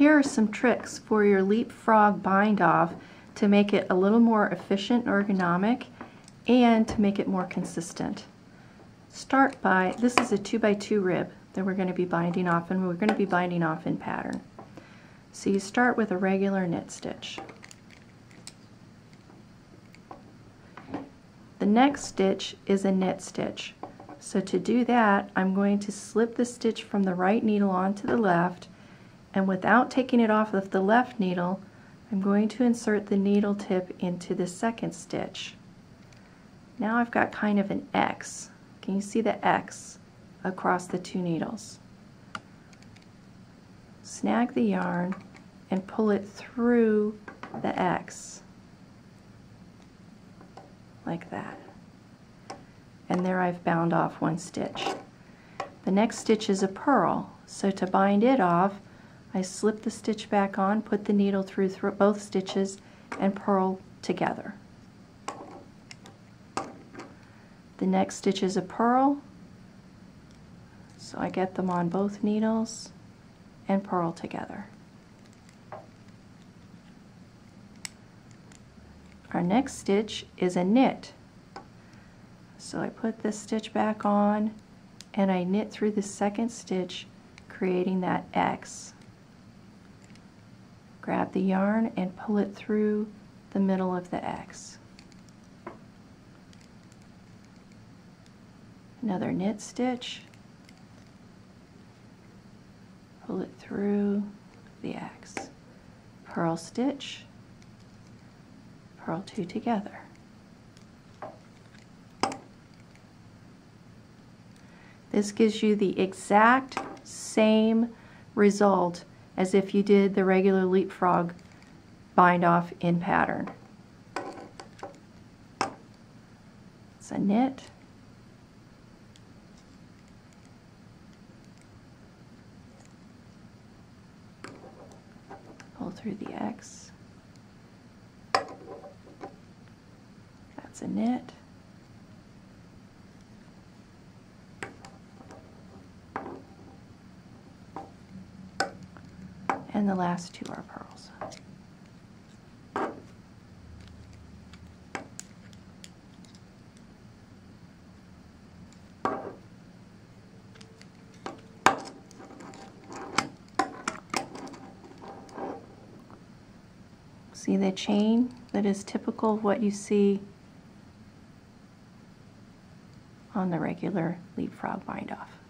Here are some tricks for your leapfrog bind off to make it a little more efficient and ergonomic and to make it more consistent. Start by, this is a 2x2 rib that we're going to be binding off, and we're going to be binding off in pattern. So you start with a regular knit stitch. The next stitch is a knit stitch. So to do that, I'm going to slip the stitch from the right needle onto the left, and without taking it off of the left needle, I'm going to insert the needle tip into the second stitch. Now I've got kind of an X. Can you see the X across the two needles? Snag the yarn and pull it through the X like that. And there I've bound off one stitch. The next stitch is a purl, so to bind it off, I slip the stitch back on, put the needle through both stitches, and purl together. The next stitch is a purl, so I get them on both needles and purl together. Our next stitch is a knit. So I put this stitch back on and I knit through the second stitch, creating that X. Grab the yarn and pull it through the middle of the X. Another knit stitch, pull it through the X. Purl stitch, purl two together. This gives you the exact same result as if you did the regular leapfrog bind off in pattern. It's a knit, pull through the X, that's a knit, and the last two are purls. See the chain that is typical of what you see on the regular leapfrog bind off.